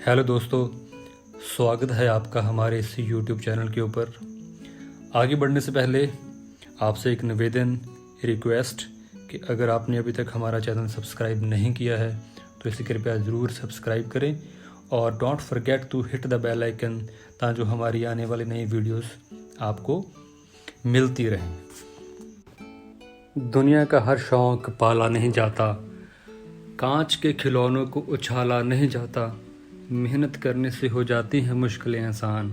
Hello दोस्तों, स्वागत है आपका हमारे इस यूट्यूब चैनल के ऊपर। आगे बढ़ने से पहले आपसे एक निवेदन, रिक्वेस्ट कि अगर आपने अभी तक हमारा चैनल सब्सक्राइब नहीं किया है तो इसे कृपया ज़रूर सब्सक्राइब करें और don't forget to hit the bell icon ताकि जो हमारी आने वाली नई वीडियोस आपको मिलती रहें। दुनिया का हर शौक़ पाला नहीं जाता, कांच के खिलौनों को उछाला नहीं जाता, मेहनत करने से हो जाती हैं मुश्किलें आसान,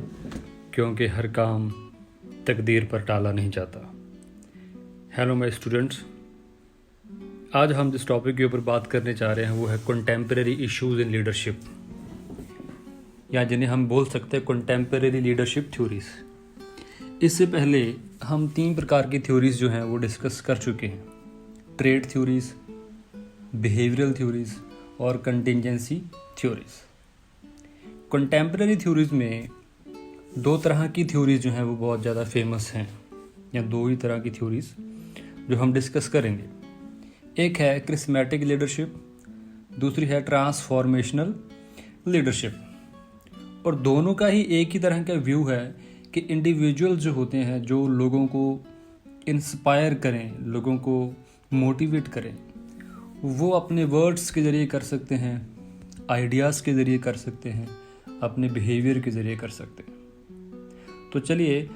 क्योंकि हर काम तकदीर पर टाला नहीं जाता। हेलो माय स्टूडेंट्स, आज हम जिस टॉपिक के ऊपर बात करने जा रहे हैं वो है कंटेम्प्रेरी इश्यूज इन लीडरशिप, या जिन्हें हम बोल सकते हैं कंटेम्प्रेरी लीडरशिप थ्योरीज। इससे पहले हम 3 प्रकार की थ्योरीज जो हैं वो डिस्कस कर चुके हैं: ट्रेड थ्योरीज, बिहेवियरल थ्योरीज और कंटिंजेंसी थ्योरीज। कंटेम्प्रेरी थ्योरीज में 2 तरह की थ्योरीज जो हैं वो बहुत ज़्यादा फेमस हैं, या 2 ही तरह की थ्योरीज जो हम डिस्कस करेंगे। एक है क्रिस्मेटिक लीडरशिप, दूसरी है ट्रांसफॉर्मेशनल लीडरशिप। और दोनों का ही एक ही तरह का व्यू है कि इंडिविजुअल जो होते हैं, जो लोगों को इंस्पायर करें, लोगों को मोटिवेट करें, वो अपने वर्ड्स के ज़रिए कर सकते हैं, आइडियाज़ के ज़रिए कर सकते हैं, अपने बिहेवियर के ज़रिए कर सकते हैं। तो चलिए,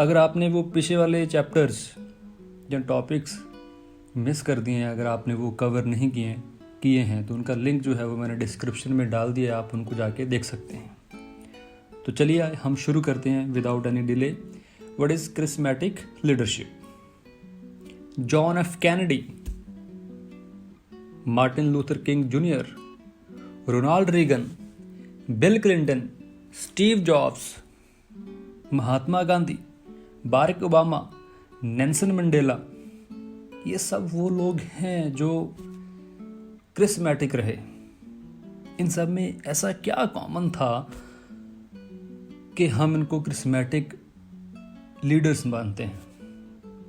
अगर आपने वो पीछे वाले चैप्टर्स या टॉपिक्स मिस कर दिए हैं, अगर आपने वो कवर नहीं किए हैं तो उनका लिंक जो है वो मैंने डिस्क्रिप्शन में डाल दिया है, आप उनको जाके देख सकते हैं। तो चलिए हम शुरू करते हैं without any delay. What is charismatic leadership? John F Kennedy, Martin Luther King junior, Ronald Reagan, Bill Clinton, Steve Jobs, Mahatma Gandhi, Barack Obama, Nelson Mandela, ये सब वो लोग हैं जो क्रिस्मेटिक रहे। इन सब में ऐसा क्या कॉमन था कि हम इनको क्रिस्मेटिक लीडर्स मानते हैं?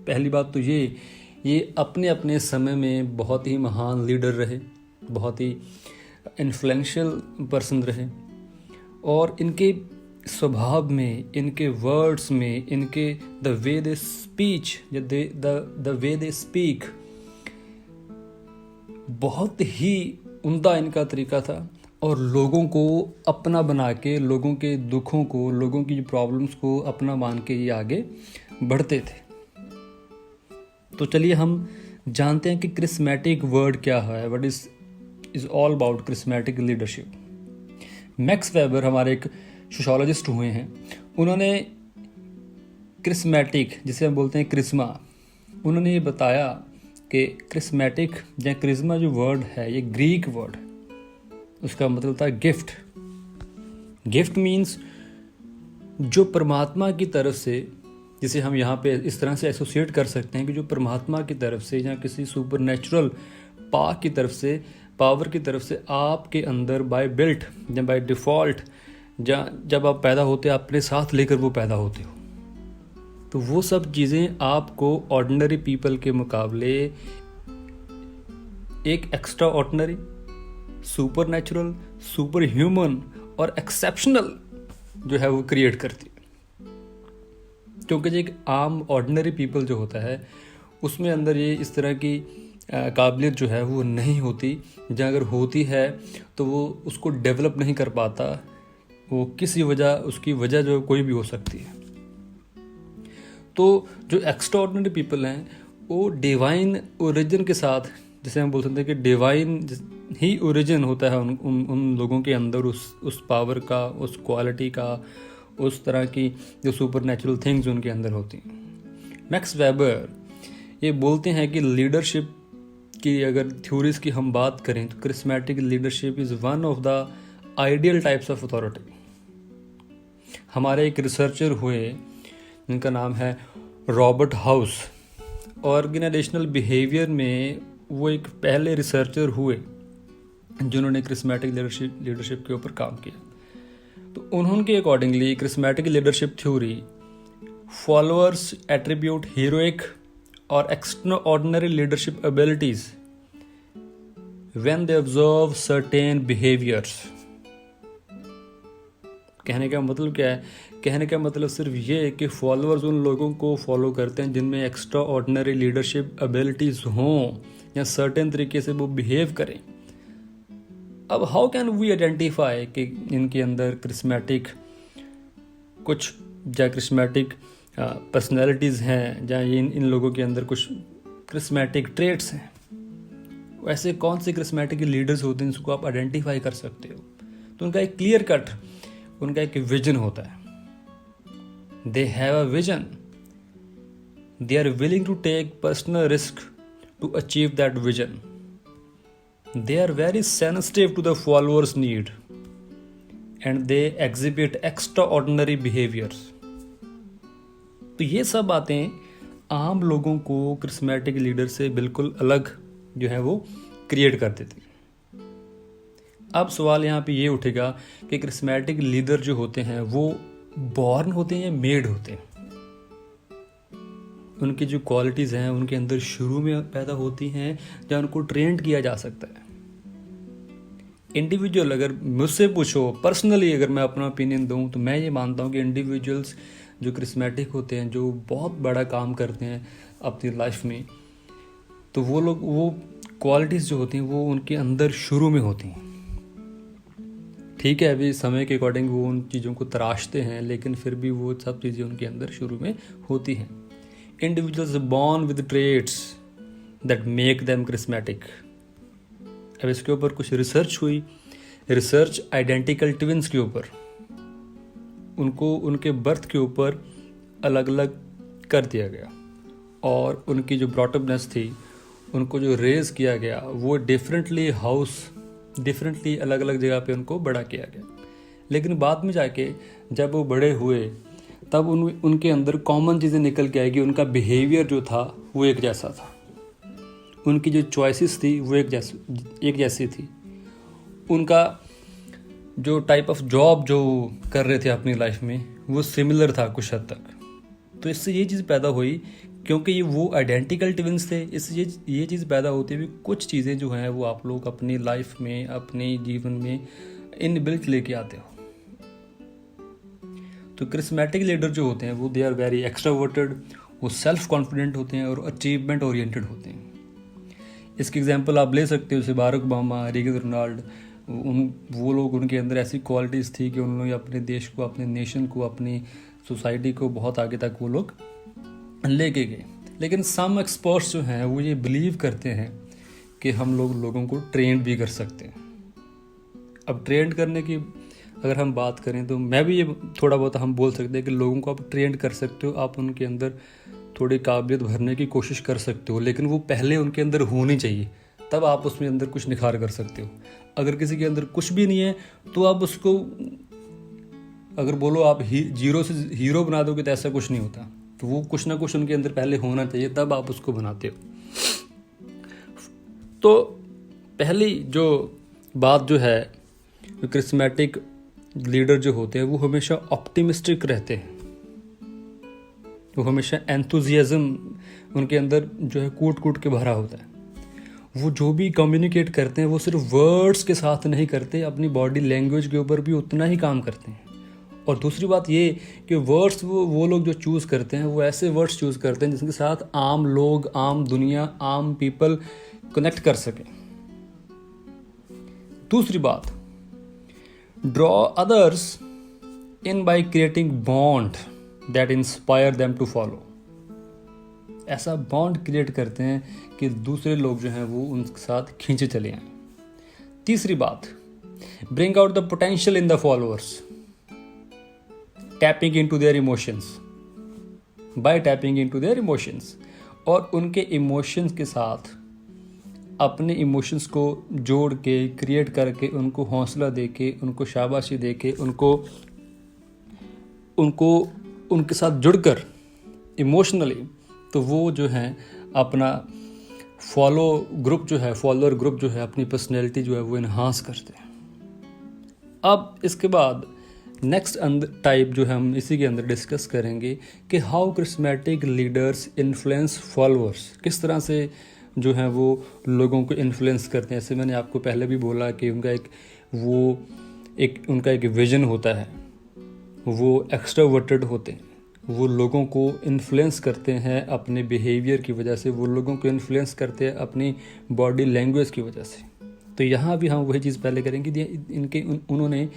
पहली बात तो ये अपने अपने समय में बहुत ही महान लीडर रहे, बहुत ही इन्फ्लुएंशियल पर्सन रहे, और इनके स्वभाव में, इनके वर्ड्स में, इनके the way they speech, the way they speak, बहुत ही उम्दा इनका तरीका था। और लोगों को अपना बना के, लोगों के दुखों को, लोगों की प्रॉब्लम्स को अपना मान के ये आगे बढ़ते थे। तो चलिए हम जानते हैं कि क्रिस्मेटिक वर्ड क्या है, what is all about charismatic leadership. Max weber हमारे एक सोशियोलॉजिस्ट हुए हैं, उन्होंने क्रिस्मेटिक, जिसे हम बोलते हैं क्रिस्मा, उन्होंने ये बताया कि क्रिस्मेटिक या क्रिस्मा जो वर्ड है ये ग्रीक वर्ड, उसका मतलब था गिफ्ट। गिफ्ट मीन्स जो परमात्मा की तरफ से, जिसे हम यहाँ पे इस तरह से एसोसिएट कर सकते हैं कि जो परमात्मा की तरफ से या किसी सुपर नेचुरल पावर की तरफ से आपके अंदर बाय बिल्ट या बाय डिफ़ॉल्ट, जब आप पैदा होते हैं अपने साथ लेकर वो पैदा होते हो। तो वो सब चीज़ें आपको ऑर्डिनरी पीपल के मुकाबले एक extra ordinary, super natural, super human और एक्सेप्शनल जो है वो क्रिएट करती है। क्योंकि जो एक आम ऑर्डिनरी पीपल जो होता है उसमें अंदर ये इस तरह की काबिलियत जो है वो नहीं होती, या अगर होती है तो वो उसको डेवलप नहीं कर पाता। वो किसी वजह, उसकी वजह जो कोई भी हो सकती है। तो जो एक्स्ट्रा ऑर्डिनरी पीपल हैं वो डिवाइन ओरिजिन के साथ, जिसे हम बोल सकते हैं कि डिवाइन ही ओरिजिन होता है उन लोगों के अंदर, उस पावर का, उस क्वालिटी का, उस तरह की जो सुपर नेचुरल थिंग्स उनके अंदर होती हैं। मैक्स वेबर ये बोलते हैं कि लीडरशिप की अगर थ्योरीज की हम बात करें तो charismatic leadership is one of the ideal types of authority. हमारे एक रिसर्चर हुए जिनका नाम है रॉबर्ट हाउस, ऑर्गेनाइजेशनल बिहेवियर में वो एक पहले रिसर्चर हुए जिन्होंने क्रिस्मेटिक लीडरशिप के ऊपर काम किया। तो उन्होंने accordingly charismatic leadership theory, followers attribute heroic or extraordinary leadership abilities when they observe certain behaviors. कहने का मतलब क्या है? कहने का मतलब सिर्फ ये है कि फॉलोअर्स उन लोगों को फॉलो करते हैं जिनमें एक्स्ट्रा ऑर्डिनरी लीडरशिप एबिलिटीज़ हों या सर्टेन तरीके से वो बिहेव करें। अब हाउ कैन वी आइडेंटिफाई कि इनके अंदर कुछ क्रिस्मेटिक पर्सनैलिटीज़ हैं या इन लोगों के अंदर कुछ क्रिस्मेटिक ट्रेट्स हैं? वैसे कौन से क्रिस्मेटिक लीडर्स होते हैं जिसको आप आइडेंटिफाई कर सकते हो? तो उनका एक क्लियर कट, उनका एक विजन होता है। They have a vision, they are willing to take personal risk to achieve that vision, they are very sensitive to the followers need and they exhibit extraordinary behaviours. तो ये सब बातें आम लोगों को क्रिस्मेटिक लीडर से बिल्कुल अलग जो है वो क्रिएट कर देती। अब सवाल यहाँ पे ये उठेगा कि क्रिस्मेटिक लीडर जो होते हैं वो बॉर्न होते हैं या मेड होते हैं? उनकी जो क्वालिटीज़ हैं उनके अंदर शुरू में पैदा होती हैं या उनको ट्रेंड किया जा सकता है? इंडिविजुअल, अगर मुझसे पूछो पर्सनली, अगर मैं अपना ओपिनियन दूं तो मैं ये मानता हूँ कि इंडिविजुअल्स जो क्रिस्मेटिक होते हैं, जो बहुत बड़ा काम करते हैं अपनी लाइफ में, तो वो लोग, वो क्वालिटीज़ जो होती हैं वो उनके अंदर शुरू में होती हैं। ठीक है, अभी समय के अकॉर्डिंग वो उन चीज़ों को तराशते हैं, लेकिन फिर भी वो सब चीज़ें उनके अंदर शुरू में होती हैं। Individuals born with traits that make them charismatic. अब इसके ऊपर कुछ रिसर्च हुई, रिसर्च आइडेंटिकल ट्विंस के ऊपर, उनको उनके बर्थ के ऊपर अलग अलग कर दिया गया और उनकी जो ब्रॉटअपनेस थी, उनको जो रेज किया गया वो डिफरेंटली अलग अलग जगह पे उनको बड़ा किया गया। लेकिन बाद में जाके जब वो बड़े हुए तब उनके अंदर कॉमन चीज़ें निकल के आएगी। उनका बिहेवियर जो था वो एक जैसा था, उनकी जो चॉइसेस थी वो एक जैसी थी, उनका जो टाइप ऑफ जॉब जो कर रहे थे अपनी लाइफ में वो सिमिलर था कुछ हद तक। तो इससे ये चीज़ पैदा हुई, क्योंकि ये वो आइडेंटिकल ट्विंस थे, इससे ये चीज़ पैदा होती हुई कुछ चीज़ें जो हैं वो आप लोग अपनी लाइफ में, अपने जीवन में इनबिल्ट लेके आते हो। तो क्रिस्मेटिक लीडर जो होते हैं वो दे आर वेरी एक्स्ट्रावर्टेड, वो सेल्फ कॉन्फिडेंट होते हैं और अचीवमेंट ओरिएंटेड होते हैं। इसकी एग्जांपल आप ले सकते हो, जैसे बारक ओबामा, रीगन रोनाल्ड, वो लोग, उनके अंदर ऐसी क्वालिटीज़ थी कि उन्होंने अपने देश को, अपने नेशन को, अपनी सोसाइटी को बहुत आगे तक वो लोग लेके गए। लेकिन सम एक्सपर्ट्स जो हैं वो ये बिलीव करते हैं कि हम लोगों को ट्रेंड भी कर सकते हैं। अब ट्रेंड करने की अगर हम बात करें तो मैं भी ये थोड़ा बहुत हम बोल सकते हैं कि लोगों को आप ट्रेंड कर सकते हो, आप उनके अंदर थोड़ी काबिलियत भरने की कोशिश कर सकते हो, लेकिन वो पहले उनके अंदर होनी चाहिए, तब आप उसमें अंदर कुछ निखार कर सकते हो। अगर किसी के अंदर कुछ भी नहीं है तो आप उसको, अगर बोलो आप जीरो से हीरो बना दोगे तो ऐसा कुछ नहीं होता। तो वो कुछ ना कुछ उनके अंदर पहले होना चाहिए, तब आप उसको बनाते हो। तो पहली जो बात जो है, क्रिस्मेटिक लीडर जो होते हैं वो हमेशा ऑप्टिमिस्टिक रहते हैं, वो हमेशा एंथुजियाज्म उनके अंदर जो है कूट कूट के भरा होता है। वो जो भी कम्युनिकेट करते हैं वो सिर्फ वर्ड्स के साथ नहीं करते, अपनी बॉडी लैंग्वेज के ऊपर भी उतना ही काम करते हैं। और दूसरी बात ये कि वर्ड्स वो लोग जो चूज़ करते हैं वो ऐसे वर्ड्स चूज़ करते हैं जिसके साथ आम लोग, आम दुनिया, आम पीपल कनेक्ट कर सकें। दूसरी बात, draw others in by creating bond that inspire them to follow. ऐसा बॉन्ड क्रिएट करते हैं कि दूसरे लोग जो हैं वो उनके साथ खींचे चले आएं। तीसरी बात, bring out the potential in the followers, tapping into their emotions, bye tapping into their emotions, और उनके इमोशंस के साथ अपने इमोशंस को जोड़ के, क्रिएट करके, उनको हौसला दे के, उनको शाबाशी दे के, उनको उनके साथ जुड़कर इमोशनली, तो वो जो है अपना फॉलोअर ग्रुप जो है अपनी पर्सनैलिटी जो है वो इन्हांस करते हैं। अब इसके बाद नेक्स्ट टाइप जो है हम इसी के अंदर डिस्कस करेंगे कि how charismatic leaders influence followers, किस तरह से जो है वो लोगों को इन्फ्लुएंस करते हैं। जैसे मैंने आपको पहले भी बोला कि उनका एक विजन होता है, वो एक्स्ट्रावर्टेड होते हैं, वो लोगों को इन्फ्लुएंस करते हैं अपने बिहेवियर की वजह से, वो लोगों को इन्फ्लुएंस करते हैं अपनी बॉडी लैंग्वेज की वजह से। तो यहाँ भी हम वही चीज़ पहले करेंगे। उन्होंने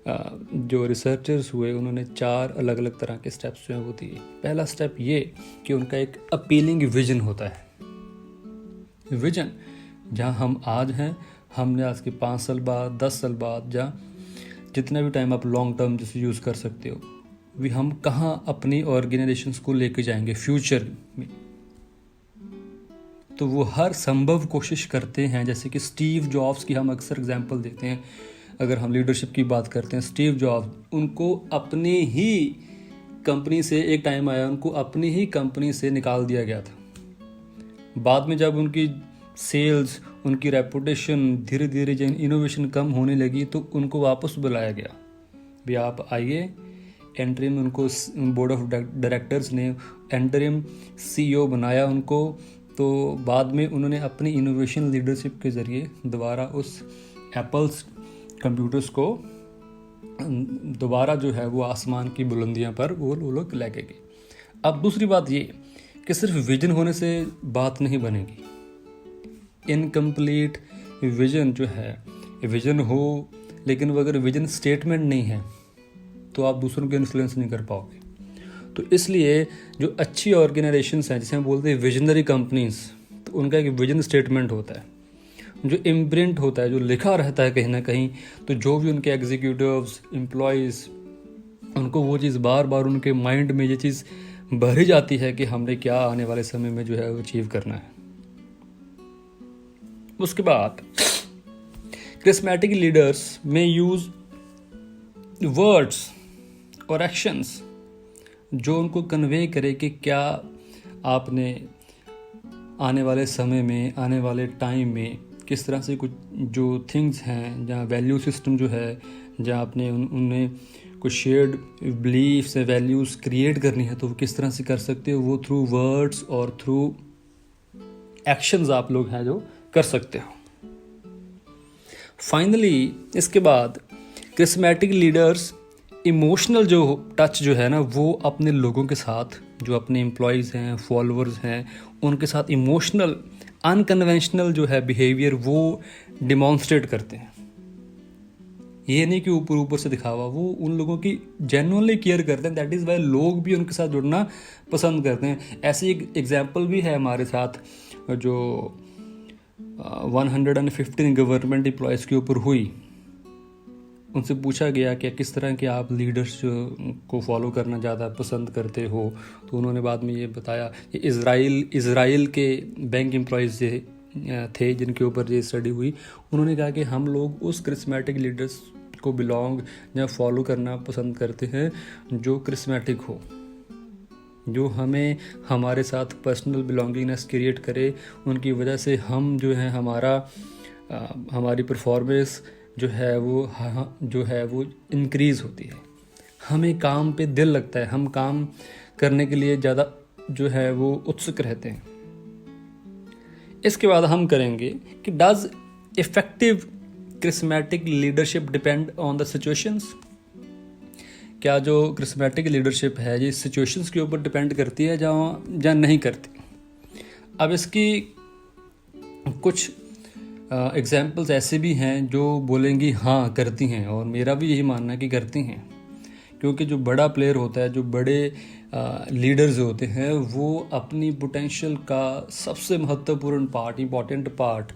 जो रिसर्चर्स हुए उन्होंने 4 अलग अलग तरह के स्टेप्स जो हैं वो दिए। पहला स्टेप ये कि उनका एक अपीलिंग विजन होता है। विजन जहाँ हम आज हैं, हमने आज के 5 साल बाद, 10 साल बाद, जहाँ जितना भी टाइम आप लॉन्ग टर्म जैसे यूज़ कर सकते हो, भी हम कहाँ अपनी ऑर्गेनाइजेशंस को लेके जाएंगे फ्यूचर में। तो वो हर संभव कोशिश करते हैं। जैसे कि स्टीव जॉब्स की हम अक्सर एग्जांपल देते हैं, अगर हम लीडरशिप की बात करते हैं, स्टीव जॉब्स, उनको अपनी ही कंपनी से एक टाइम आया, उनको अपनी ही कंपनी से निकाल दिया गया था। बाद में जब उनकी सेल्स, उनकी रेपुटेशन धीरे धीरे जब इनोवेशन कम होने लगी तो उनको वापस बुलाया गया, भी आप आइए। एंटरिम उनको बोर्ड ऑफ डायरेक्टर्स ने एंटरिम सीईओ बनाया उनको। तो बाद में उन्होंने अपनी इनोवेशन लीडरशिप के ज़रिए दोबारा उस एप्पल्स कंप्यूटर्स को दोबारा जो है वो आसमान की बुलंदियां पर वो लोग लेके गए। अब दूसरी बात ये कि सिर्फ विजन होने से बात नहीं बनेगी। इनकम्प्लीट विजन जो है, विजन हो लेकिन वो अगर विजन स्टेटमेंट नहीं है तो आप दूसरों को इन्फ्लुएंस नहीं कर पाओगे। तो इसलिए जो अच्छी ऑर्गेनाइजेशंस हैं, जिसे हम बोलते हैं विजनरी कंपनीज, तो उनका एक विजन स्टेटमेंट होता है जो इम्प्रिंट होता है, जो लिखा रहता है कहीं ना कहीं। तो जो भी उनके एग्जीक्यूटिव्स, एम्प्लॉयज़, उनको वो चीज़ बार बार उनके माइंड में ये चीज़ भरी जाती है कि हमने क्या आने वाले समय में जो है अचीव करना है। उसके बाद क्रिस्मेटिक लीडर्स में यूज वर्ड्स और एक्शंस जो उनको कन्वे करे कि क्या आपने आने वाले समय में, आने वाले टाइम में किस तरह से कुछ जो थिंग्स हैं, जहाँ वैल्यू सिस्टम जो है, जहाँ आपने उनमें कुछ शेयर्ड बिलीफ्स या वैल्यूज़ क्रिएट करनी है, तो वो किस तरह से कर सकते हो। वो थ्रू वर्ड्स और थ्रू एक्शंस आप लोग हैं जो कर सकते हो। फाइनली इसके बाद क्रिस्मेटिक लीडर्स इमोशनल जो टच जो है ना, वो अपने लोगों के साथ, जो अपने एम्प्लॉयज़ हैं, फॉलोअर्स हैं, उनके साथ इमोशनल अनकन्वेंशनल जो है बिहेवियर वो डिमॉन्स्ट्रेट करते हैं। ये नहीं कि ऊपर ऊपर से दिखावा, वो उन लोगों की जेन्युइनली केयर करते हैं। दैट इज़ वाई लोग भी उनके साथ जुड़ना पसंद करते हैं। ऐसी एक एग्जाम्पल भी है हमारे साथ जो 115 गवर्नमेंट एम्प्लॉयज़ के ऊपर हुई। उनसे पूछा गया कि किस तरह के आप लीडर्स को फॉलो करना ज़्यादा पसंद करते हो, तो उन्होंने बाद में ये बताया कि इज़राइल के बैंक एम्प्लॉयज़ थे जिनके ऊपर ये स्टडी हुई। उन्होंने कहा कि हम लोग उस क्रिस्मेटिक लीडर्स को बिलोंग या फॉलो करना पसंद करते हैं जो क्रिस्मेटिक हो, जो हमें हमारे साथ पर्सनल बिलोंगिंगनेस क्रिएट करे। उनकी वजह से हम जो है हमारी परफॉर्मेंस जो है वो इंक्रीज़ होती है, हमें काम पे दिल लगता है, हम काम करने के लिए ज़्यादा जो है वो उत्सुक रहते हैं। इसके बाद हम करेंगे कि does effective charismatic leadership depend on the situations. क्या जो क्रिस्मेटिक लीडरशिप है ये सिचुएशंस के ऊपर डिपेंड करती है या नहीं करती। अब इसकी कुछ एग्जाम्पल्स ऐसे भी हैं जो बोलेंगी हाँ करती हैं, और मेरा भी यही मानना है कि करती हैं, क्योंकि जो बड़ा प्लेयर होता है, जो बड़े लीडर्स होते हैं, वो अपनी पोटेंशियल का सबसे महत्वपूर्ण पार्ट, इम्पॉर्टेंट पार्ट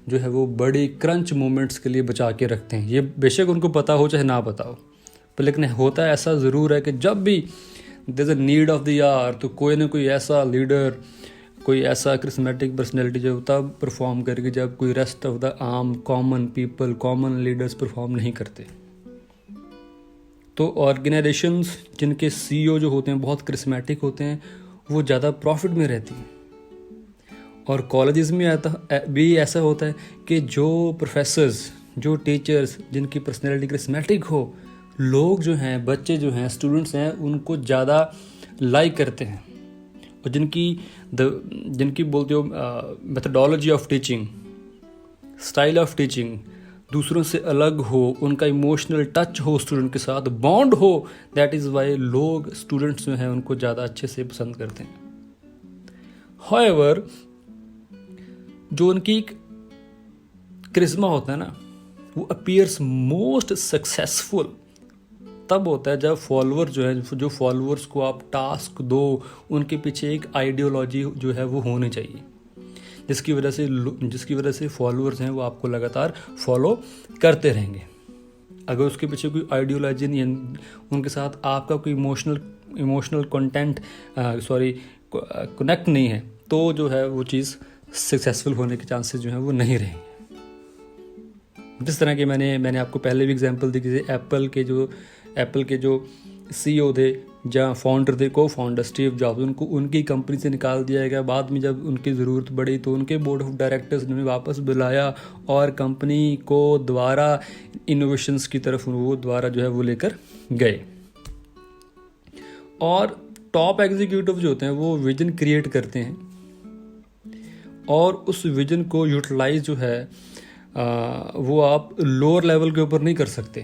जो है वो बड़े क्रंच मोमेंट्स के लिए बचा के रखते हैं। ये बेशक उनको पता हो चाहे ना पता हो, पर लेकिन होता ऐसा ज़रूर है कि जब भी there is a need of the hour, तो कोई ना कोई ऐसा लीडर, कोई ऐसा क्रिस्मेटिक पर्सनैलिटी जो तब परफॉर्म करके जब कोई रेस्ट ऑफ द आम common people, common leaders perform नहीं करते। तो ऑर्गेनाइजेशंस जिनके सीईओ जो होते हैं बहुत क्रिस्मेटिक होते हैं, वो ज़्यादा प्रॉफिट में रहती हैं। और कॉलेजेस में भी ऐसा होता है कि जो प्रोफेसर्स, जो टीचर्स जिनकी पर्सनैलिटी क्रिस्मेटिक हो, लोग जो हैं, बच्चे जो हैं, स्टूडेंट्स हैं, उनको ज़्यादा लाइक करते हैं। और जिनकी बोलते हो methodology of teaching, style of teaching, दूसरों से अलग हो, उनका इमोशनल टच हो, स्टूडेंट के साथ बॉन्ड हो। दैट इज़ वाई लोग स्टूडेंट्स जो हैं उनको ज़्यादा अच्छे से पसंद करते हैं। हाउएवर जो उनकी करिश्मा होता है ना, वो अपीयर्स मोस्ट सक्सेसफुल तब होता है जब फॉलोअर जो है, जो फॉलोअर्स को आप टास्क दो, उनके पीछे एक आइडियोलॉजी जो है वो होनी चाहिए, जिसकी वजह से फॉलोअर्स हैं वो आपको लगातार फॉलो करते रहेंगे। अगर उसके पीछे कोई आइडियोलॉजी नहीं है, उनके साथ आपका कोई इमोशनल कंटेंट कनेक्ट नहीं है, तो जो है वो चीज़ सक्सेसफुल होने के चांसेस जो है वो नहीं रहेंगे। जिस तरह के मैंने आपको पहले भी एग्जांपल दी कि एप्पल के जो CEO थे, जहाँ फाउंडर थे, को फाउंडर स्टीव जॉब्स, उनको उनकी कंपनी से निकाल दिया गया। बाद में जब उनकी ज़रूरत पड़ी तो उनके बोर्ड ऑफ डायरेक्टर्स ने वापस बुलाया और कंपनी को दोबारा इनोवेशंस की तरफ वो दोबारा जो है वो लेकर गए। और टॉप एग्जीक्यूटिव जो होते हैं वो विजन क्रिएट करते हैं और उस विजन को यूटिलाइज जो है वो आप लोअर लेवल के ऊपर नहीं कर सकते।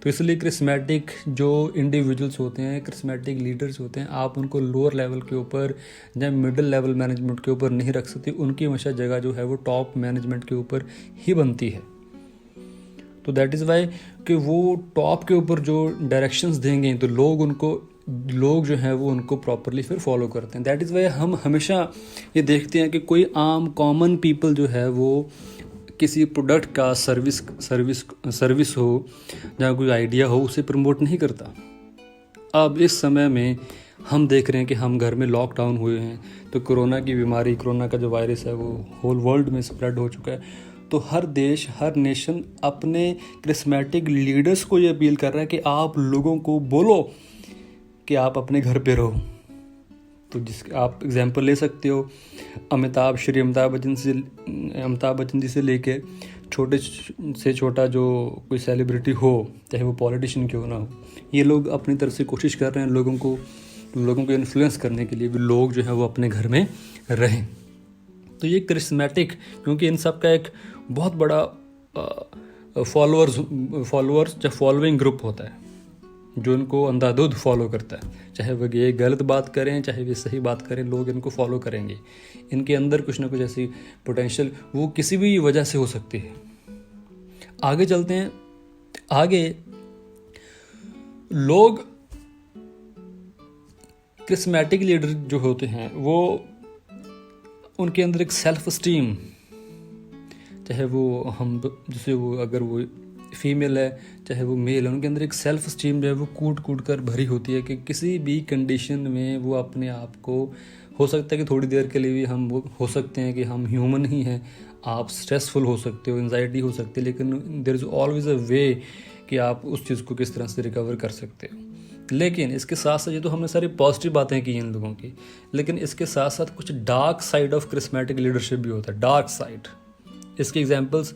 तो इसलिए क्रिस्मेटिक जो इंडिविजुअल्स होते हैं, क्रिस्मेटिक लीडर्स होते हैं, आप उनको लोअर लेवल के ऊपर या मिडिल लेवल मैनेजमेंट के ऊपर नहीं रख सकते। उनकी हमेशा जगह जो है वो टॉप मैनेजमेंट के ऊपर ही बनती है। तो दैट इज़ वाई कि वो टॉप के ऊपर जो डायरेक्शंस देंगे तो लोग जो हैं वो उनको प्रॉपरली फिर फॉलो करते हैं। दैट इज़ वाई हम हमेशा ये देखते हैं कि कोई आम कॉमन पीपल जो है वो किसी प्रोडक्ट का सर्विस हो या कोई आइडिया हो उसे प्रमोट नहीं करता। अब इस समय में हम देख रहे हैं कि हम घर में लॉकडाउन हुए हैं, तो कोरोना का जो वायरस है वो होल वर्ल्ड में स्प्रेड हो चुका है। तो हर देश, हर नेशन अपने क्रिस्मेटिक लीडर्स को ये अपील कर रहा है कि आप लोगों को बोलो कि आप अपने घर पे रहो। तो जिसके आप एग्जांपल ले सकते हो, अमिताभ बच्चन जी से लेके छोटे से छोटा जो कोई सेलिब्रिटी हो, चाहे वो पॉलिटिशियन क्यों ना हो, ये लोग अपनी तरफ से कोशिश कर रहे हैं लोगों को इन्फ्लुएंस करने के लिए भी लोग जो है वो अपने घर में रहें। तो ये करिश्मेटिक, क्योंकि इन सब का एक बहुत बड़ा फॉलोअर्स या फॉलोइंग ग्रुप होता है जो इनको अंधाधुंध फॉलो करता है। चाहे वो ये गलत बात करें, चाहे वे सही बात करें, लोग इनको फॉलो करेंगे। इनके अंदर कुछ ना कुछ ऐसी पोटेंशियल वो किसी भी वजह से हो सकती है। आगे चलते हैं। आगे लोग क्रिस्मेटिक लीडर जो होते हैं वो उनके अंदर एक सेल्फ स्टीम, चाहे वो अगर वो फीमेल है चाहे वो मेल है, उनके अंदर एक सेल्फ स्टीम जो है वो कूट कर भरी होती है कि किसी भी कंडीशन में वो अपने आप को, हो सकता है कि थोड़ी देर के लिए भी हम वो हो सकते हैं कि हम ह्यूमन ही हैं, आप स्ट्रेसफुल हो सकते हो, एंजाइटी हो सकती है, लेकिन देयर इज़ ऑलवेज अ वे कि आप उस चीज़ को किस तरह से रिकवर कर सकते हो। लेकिन इसके साथ साथ, ये तो हमने सारी पॉजिटिव बातें की इन लोगों की, लेकिन इसके साथ साथ कुछ dark side of charismatic leadership भी होता है। डार्क साइड, इसके एग्जांपल्स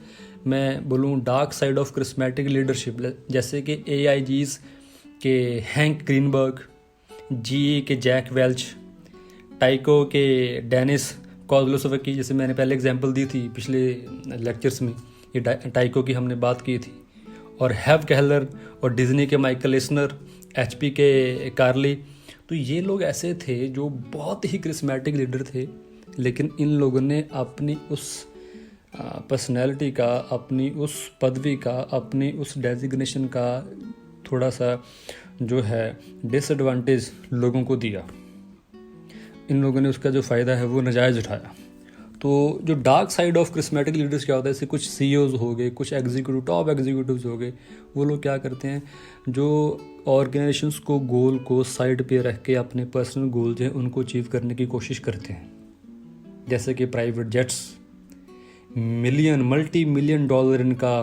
मैं बोलूँ dark side of charismatic leadership, जैसे कि AIGs के हैंक ग्रीनबर्ग, GE के जैक वेल्च, टाइको के डेनिस कोज़लोवस्की, जैसे मैंने पहले एग्जांपल दी थी पिछले लेक्चर्स में, ये टाइको की हमने बात की थी, और हैव केहलर और डिज्नी के माइकल एस्नर, HP के कार्ली। तो ये लोग ऐसे थे जो बहुत ही क्रिस्मेटिक लीडर थे, लेकिन इन लोगों ने अपनी उस पर्सनैलिटी का, अपनी उस पदवी का, अपनी उस डेजिग्नेशन का थोड़ा सा जो है डिसएडवांटेज लोगों को दिया। इन लोगों ने उसका जो फ़ायदा है वो नाजायज़ उठाया। तो जो dark side of charismatic leaders क्या होता है, जैसे कुछ CEOs हो गए, कुछ टॉप एग्जीक्यूटिव्स हो गए, वो लोग क्या करते हैं, जो ऑर्गेनाइजेशंस को गोल को साइड पे रख के अपने पर्सनल गोल्स हैं उनको अचीव करने की कोशिश करते हैं। जैसे कि private jets, multi million dollar इनका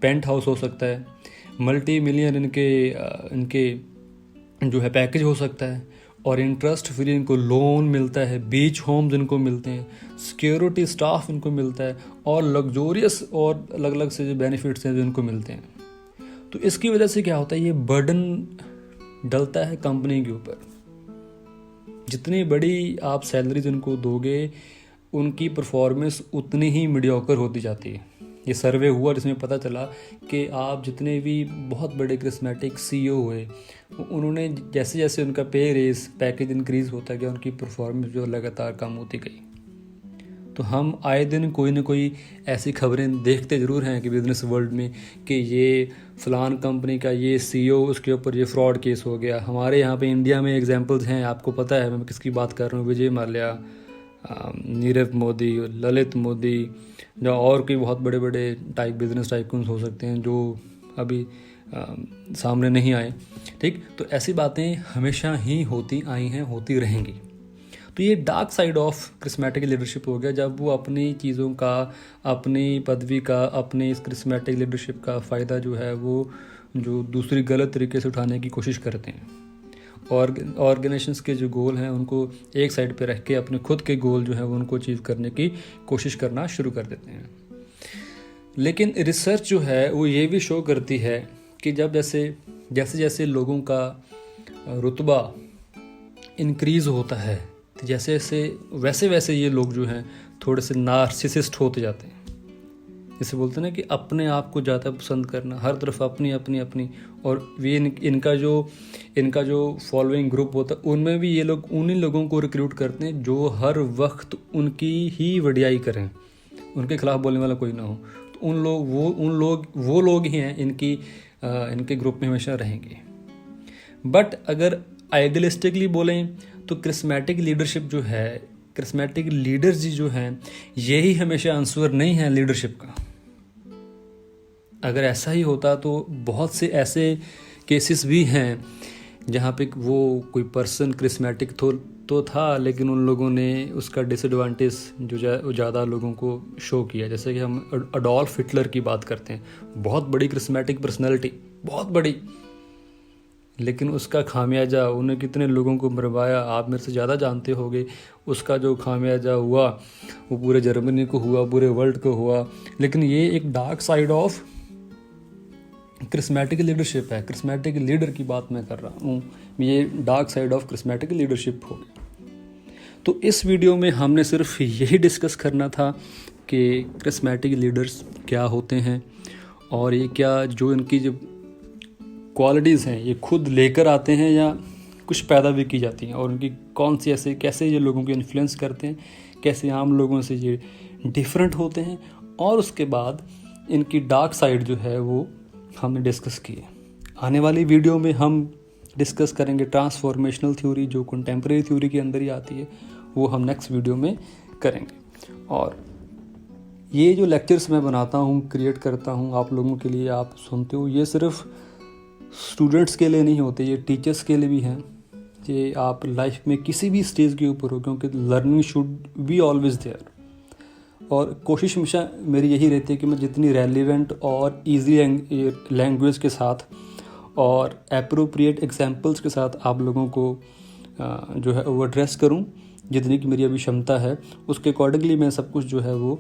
पेंट हाउस हो सकता है, मल्टी मिलियन इनके जो है पैकेज हो सकता है, और इंटरेस्ट फ्री इनको लोन मिलता है, बीच होम्स इनको मिलते हैं, सिक्योरिटी स्टाफ इनको मिलता है, और लग्जोरियस और अलग अलग से जो बेनिफिट्स हैं जो इनको मिलते हैं। तो इसकी वजह से क्या होता है, ये बर्डन डलता है कंपनी के ऊपर। जितनी बड़ी आप सैलरीज इनको दोगे, उनकी परफॉर्मेंस उतनी ही मीडियोकर होती जाती है। ये सर्वे हुआ जिसमें पता चला कि आप जितने भी बहुत बड़े क्रिस्मेटिक CEO हुए, उन्होंने जैसे जैसे उनका पे रेस पैकेज इंक्रीज़ होता गया, उनकी परफॉर्मेंस जो लगातार कम होती गई। तो हम आए दिन कोई ना कोई ऐसी खबरें देखते ज़रूर हैं कि बिज़नेस वर्ल्ड में कि ये फ़लान कंपनी का ये CEO, उसके ऊपर ये फ्रॉड केस हो गया। हमारे यहाँ पे इंडिया में एग्जांपल्स हैं, आपको पता है मैं किसकी बात कर रहा हूँ, विजय माल्या, नीरव मोदी, ललित मोदी, या और कोई बहुत बड़े बड़े बिजनेस टाइकून्स हो सकते हैं जो अभी सामने नहीं आए। ठीक, तो ऐसी बातें हमेशा ही होती आई हैं, होती रहेंगी। तो ये dark side of charismatic leadership हो गया, जब वो अपनी चीज़ों का, अपनी पदवी का, अपनी इस क्रिस्मेटिक लीडरशिप का फ़ायदा जो है वो जो दूसरी गलत तरीके से उठाने की कोशिश करते हैं। और ऑर्गेनाइजेशंस के जो गोल हैं उनको एक साइड पे रख के अपने खुद के गोल जो है वो उनको अचीव करने की कोशिश करना शुरू कर देते हैं। लेकिन रिसर्च जो है वो ये भी शो करती है कि जब जैसे जैसे लोगों का रुतबा इंक्रीज़ होता है, तो वैसे वैसे ये लोग जो हैं थोड़े से नार्सिसिस्ट होते जाते हैं। जैसे बोलते हैं ना कि अपने आप को ज़्यादा पसंद करना, हर तरफ अपनी अपनी अपनी। और ये इनका जो फॉलोइंग ग्रुप होता है, उनमें भी ये लोग उन्हीं लोगों को रिक्रूट करते हैं जो हर वक्त उनकी ही वडियाई करें, उनके खिलाफ बोलने वाला कोई ना हो। तो वो लोग ही हैं इनके ग्रुप में हमेशा रहेंगे। बट अगर आइडियलिस्टिकली बोलें तो क्रिस्मेटिक लीडरशिप जो है, क्रिस्मेटिक लीडर्स जी जो हैं, यही हमेशा आंसर नहीं है लीडरशिप का। अगर ऐसा ही होता तो बहुत से ऐसे केसेस भी हैं जहाँ पे वो कोई पर्सन क्रिस्मेटिक तो था, लेकिन उन लोगों ने उसका डिसएडवांटेज जो ज़्यादा लोगों को शो किया। जैसे कि हम अडोल्फ हिटलर की बात करते हैं, बहुत बड़ी क्रिस्मेटिक पर्सनैलिटी, बहुत बड़ी, लेकिन उसका खामियाजा, उन्हें कितने लोगों को मरवाया आप मेरे से ज़्यादा जानते होंगे। उसका जो खामियाजा हुआ वो पूरे जर्मनी को हुआ, पूरे वर्ल्ड को हुआ। लेकिन ये एक dark side of charismatic leadership है। क्रिस्मेटिक लीडर की बात मैं कर रहा हूँ, ये dark side of charismatic leadership हो गया। तो इस वीडियो में हमने सिर्फ यही डिस्कस करना था कि क्रिस्मेटिक लीडर्स क्या होते हैं और ये क्या जो इनकी जो क्वालिटीज़ हैं ये खुद लेकर आते हैं या कुछ पैदा भी की जाती हैं, और उनकी कौन सी कैसे ये लोगों को इन्फ्लुएंस करते हैं, कैसे आम लोगों से ये डिफरेंट होते हैं। और उसके बाद इनकी डार्क साइड जो है वो हमने डिस्कस की है। आने वाली वीडियो में हम डिस्कस करेंगे ट्रांसफॉर्मेशनल थ्योरी, जो कंटेम्प्रेरी थ्योरी के अंदर ही आती है, वो हम नेक्स्ट वीडियो में करेंगे। और ये जो लेक्चर्स मैं बनाता हूँ, क्रिएट करता हूँ आप लोगों के लिए, आप सुनते हो, ये सिर्फ स्टूडेंट्स के लिए नहीं होते, ये टीचर्स के लिए भी हैं। ये आप लाइफ में किसी भी स्टेज के ऊपर हो, क्योंकि learning should be always there. और कोशिश हमेशा मेरी यही रहती है कि मैं जितनी रेलिवेंट और इजी लैंग्वेज के साथ और एप्रोप्रिएट एग्जांपल्स के साथ आप लोगों को जो है वो एड्रेस करूं, जितनी की मेरी अभी क्षमता है उसके अकॉर्डिंगली मैं सब कुछ जो है वो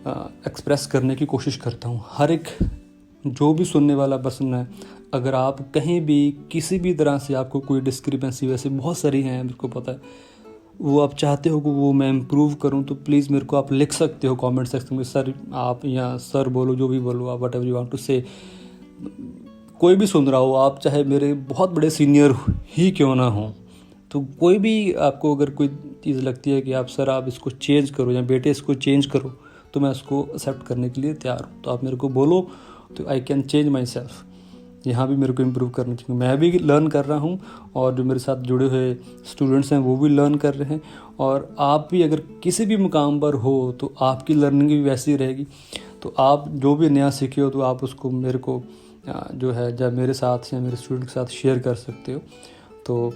एक्सप्रेस करने की कोशिश करता हूं। हर एक जो भी सुनने वाला पर्सन है, अगर आप कहीं भी किसी भी तरह से आपको कोई डिस्क्रिपेंसी, वैसे बहुत सारी हैं मेरे को पता है, वो आप चाहते हो कि वो मैं इम्प्रूव करूं, तो प्लीज़ मेरे को आप लिख सकते हो कमेंट सेक्शन में, सर आप, या सर बोलो, जो भी बोलो आप, व्हाटएवर यू वांट टू से। कोई भी सुन रहा हो, आप चाहे मेरे बहुत बड़े सीनियर ही क्यों ना हो, तो कोई भी आपको अगर कोई चीज़ लगती है कि आप सर आप इसको चेंज करो या बेटे इसको चेंज करो, तो मैं उसको एक्सेप्ट करने के लिए तैयार हूँ। तो आप मेरे को बोलो, तो I can change my self. यहाँ भी मेरे को इम्प्रूव करना चाहिए, मैं भी लर्न कर रहा हूँ और जो मेरे साथ जुड़े हुए स्टूडेंट्स हैं वो भी लर्न कर रहे हैं। और आप भी अगर किसी भी मुकाम पर हो तो आपकी लर्निंग भी वैसी ही रहेगी। तो आप जो भी नया सीखे हो तो आप उसको मेरे को जो है जब मेरे साथ या मेरे स्टूडेंट के साथ शेयर कर सकते हो। तो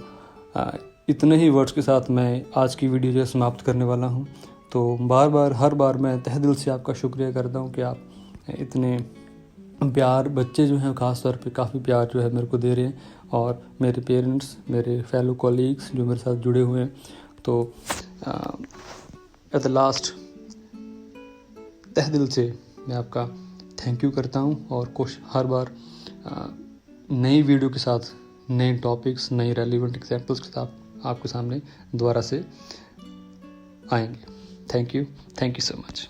इतने ही वर्ड्स के साथ मैं आज की वीडियो जो समाप्त करने वाला हूँ। तो हर बार मैं तहे दिल से आपका शुक्रिया करता हूँ कि आप इतने प्यार, बच्चे जो हैं ख़ास तौर पे काफ़ी प्यार जो है मेरे को दे रहे हैं, और मेरे पेरेंट्स, मेरे फेलो कॉलीग्स जो मेरे साथ जुड़े हुए हैं। तो एट द लास्ट तहे दिल से मैं आपका थैंक यू करता हूँ, और हर बार नई वीडियो के साथ, नए टॉपिक्स, नई रेलिवेंट एग्जाम्पल्स के साथ आपके सामने दोबारा से आएंगे। Thank you so much.